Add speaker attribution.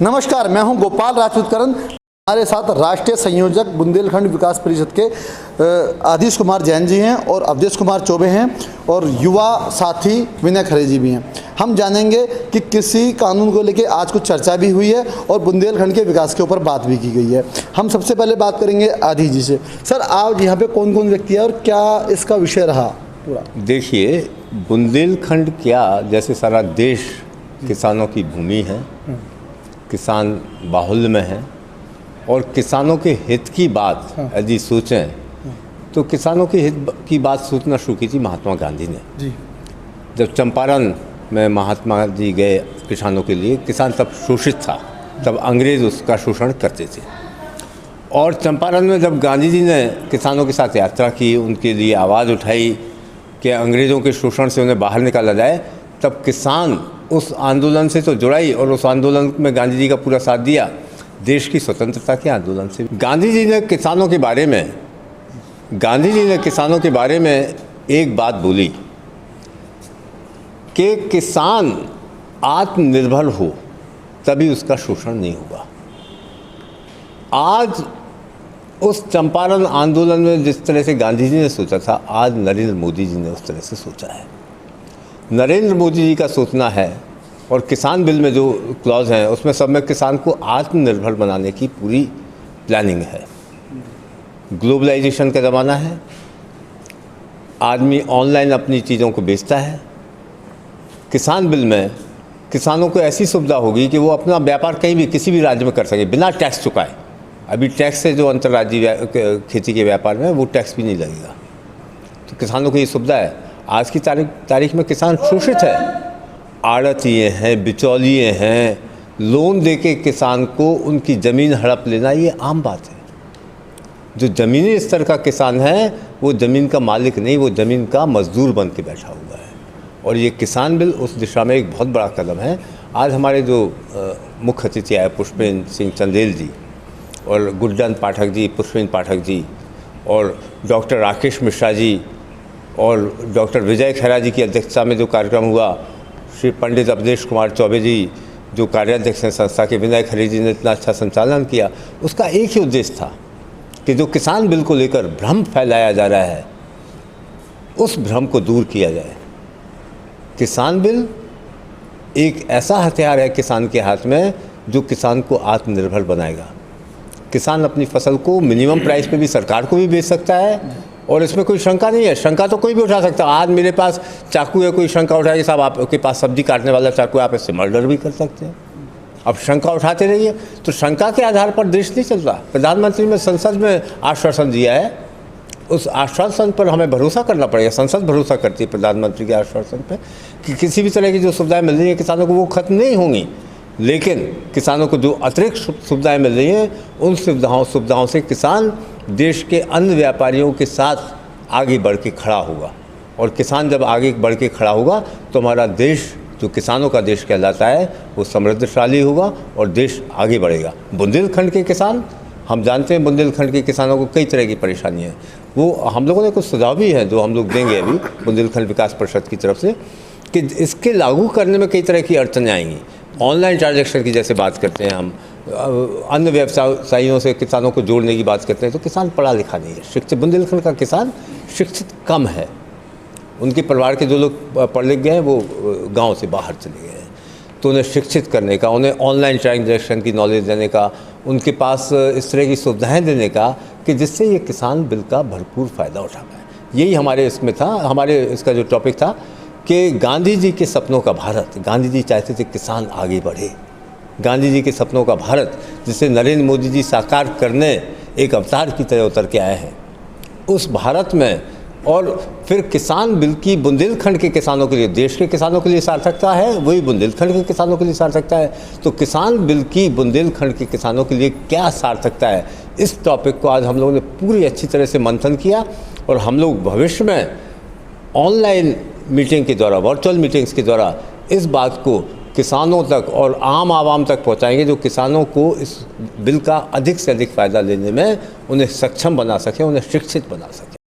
Speaker 1: नमस्कार, मैं हूं गोपाल राजपूतकरण। हमारे साथ राष्ट्रीय संयोजक बुंदेलखंड विकास परिषद के आदिश कुमार जैन जी हैं और अवधेश कुमार चौबे हैं और युवा साथी विनय खरे जी भी हैं। हम जानेंगे कि कृषि कानून को लेकर आज कुछ चर्चा भी हुई है और बुंदेलखंड के विकास के ऊपर बात भी की गई है। हम सबसे पहले बात करेंगे आदिश जी से। सर, आज यहाँ पे कौन कौन व्यक्ति है और क्या इसका विषय रहा पूरा?
Speaker 2: देखिए, बुंदेलखंड क्या, जैसे सारा देश किसानों की भूमि है, किसान बाहुल्य में है और किसानों के हित की बात यदि सोचें तो किसानों के हित की बात सोचना शुरू की थी महात्मा गांधी ने जी। जब चंपारण में महात्मा जी गए किसानों के लिए, किसान तब शोषित था, तब अंग्रेज़ उसका शोषण करते थे। और चंपारण में जब गांधी जी ने किसानों के साथ यात्रा की, उनके लिए आवाज़ उठाई कि अंग्रेज़ों के शोषण से उन्हें बाहर निकाला जाए, तब किसान उस आंदोलन से तो जुड़ा ही और उस आंदोलन में गांधी जी का पूरा साथ दिया। देश की स्वतंत्रता के आंदोलन से गांधी जी ने किसानों के बारे में एक बात बोली कि किसान आत्मनिर्भर हो तभी उसका शोषण नहीं होगा। आज उस चंपारण आंदोलन में जिस तरह से गांधी जी ने सोचा था, आज नरेंद्र मोदी जी ने उस तरह से सोचा है। नरेंद्र मोदी जी का सोचना है और किसान बिल में जो क्लॉज हैं उसमें सब में किसान को आत्मनिर्भर बनाने की पूरी प्लानिंग है। ग्लोबलाइजेशन का ज़माना है, आदमी ऑनलाइन अपनी चीज़ों को बेचता है। किसान बिल में किसानों को ऐसी सुविधा होगी कि वो अपना व्यापार कहीं भी किसी भी राज्य में कर सके बिना टैक्स चुकाए। अभी टैक्स से जो अंतर्राज्यीय खेती के व्यापार में वो टैक्स भी नहीं लगेगा, तो किसानों को ये सुविधा है। आज की तारीख में किसान शोषित है, आड़तिये हैं, बिचौलिए हैं, लोन देके किसान को उनकी ज़मीन हड़प लेना ये आम बात है। जो ज़मीनी स्तर का किसान है वो ज़मीन का मालिक नहीं, वो ज़मीन का मजदूर बन के बैठा हुआ है। और ये किसान बिल उस दिशा में एक बहुत बड़ा कदम है। आज हमारे जो मुख्य अतिथि आए, पुष्पेंद्र सिंह चंदेल जी और गुड्डन पाठक जी, पुष्पेंद्र पाठक जी और डॉक्टर राकेश मिश्रा जी और डॉक्टर विजय खैरा जी की अध्यक्षता में जो कार्यक्रम हुआ, श्री पंडित अवधेश कुमार चौबे जी जो कार्याध्यक्ष हैं संस्था के, विनय खरे जी ने इतना अच्छा संचालन किया। उसका एक ही उद्देश्य था कि जो किसान बिल को लेकर भ्रम फैलाया जा रहा है उस भ्रम को दूर किया जाए। किसान बिल एक ऐसा हथियार है किसान के हाथ में जो किसान को आत्मनिर्भर बनाएगा। किसान अपनी फसल को मिनिमम प्राइस पे भी सरकार को भी बेच सकता है और इसमें कोई शंका नहीं है। शंका तो कोई भी उठा सकता है। आज मेरे पास चाकू है, कोई शंका उठाए कि साहब आपके पास सब्जी काटने वाला चाकू है, आप इससे मर्डर भी कर सकते हैं। अब शंका उठाते रहिए। तो शंका के आधार पर देश नहीं चलता। प्रधानमंत्री ने संसद में आश्वासन दिया है, उस आश्वासन पर हमें भरोसा करना पड़ेगा। संसद भरोसा करती है प्रधानमंत्री के आश्वासन पर कि किसी भी तरह की जो सुविधाएँ मिल रही हैं किसानों को वो खत्म नहीं होंगी, लेकिन किसानों को जो अतिरिक्त सुविधाएँ मिल रही हैं उन सुविधाओं से किसान देश के अन्य व्यापारियों के साथ आगे बढ़ के खड़ा होगा। और किसान जब आगे बढ़ के खड़ा होगा तो हमारा देश, जो किसानों का देश कहलाता है, वो समृद्धशाली होगा और देश आगे बढ़ेगा। बुंदेलखंड के किसान, हम जानते हैं बुंदेलखंड के किसानों को कई तरह की परेशानी है। वो हम लोगों ने कुछ सुझाव भी हैं जो हम लोग देंगे अभी बुंदेलखंड विकास परिषद की तरफ से, कि इसके लागू करने में कई तरह की अड़चनें आएंगी। ऑनलाइन ट्रांजैक्शन की जैसे बात करते हैं हम, अन्य व्यवसायियों से किसानों को जोड़ने की बात करते हैं, तो किसान पढ़ा लिखा नहीं है। शिक्षित बुंदेलखंड का किसान शिक्षित कम है। उनके परिवार के जो लोग पढ़ लिख गए हैं वो गांव से बाहर चले गए हैं। तो उन्हें शिक्षित करने का, उन्हें ऑनलाइन ट्रांजैक्शन की नॉलेज देने का, उनके पास इस तरह की सुविधाएँ देने का कि जिससे ये किसान बिल का भरपूर फ़ायदा उठा पाए। यही हमारे इसमें था, हमारे इसका जो टॉपिक था कि गांधी जी के सपनों का भारत। गांधी जी चाहते थे किसान आगे बढ़े। गांधी जी के सपनों का भारत जिसे नरेंद्र मोदी जी साकार करने एक अवतार की तरह उतर के आए हैं, उस भारत में और फिर किसान बिल की बुंदेलखंड के किसानों के लिए, देश के किसानों के लिए सार्थकता है, वही बुंदेलखंड के किसानों के लिए सार्थकता है। तो किसान बिल की बुंदेलखंड के किसानों के लिए क्या सार्थकता है, इस टॉपिक को आज हम लोगों ने पूरी अच्छी तरह से मंथन किया। और हम लोग भविष्य में ऑनलाइन मीटिंग के द्वारा, वर्चुअल मीटिंग्स के द्वारा इस बात को किसानों तक और आम आवाम तक पहुंचाएंगे, जो किसानों को इस बिल का अधिक से अधिक फ़ायदा लेने में उन्हें सक्षम बना सकें, उन्हें शिक्षित बना सकें।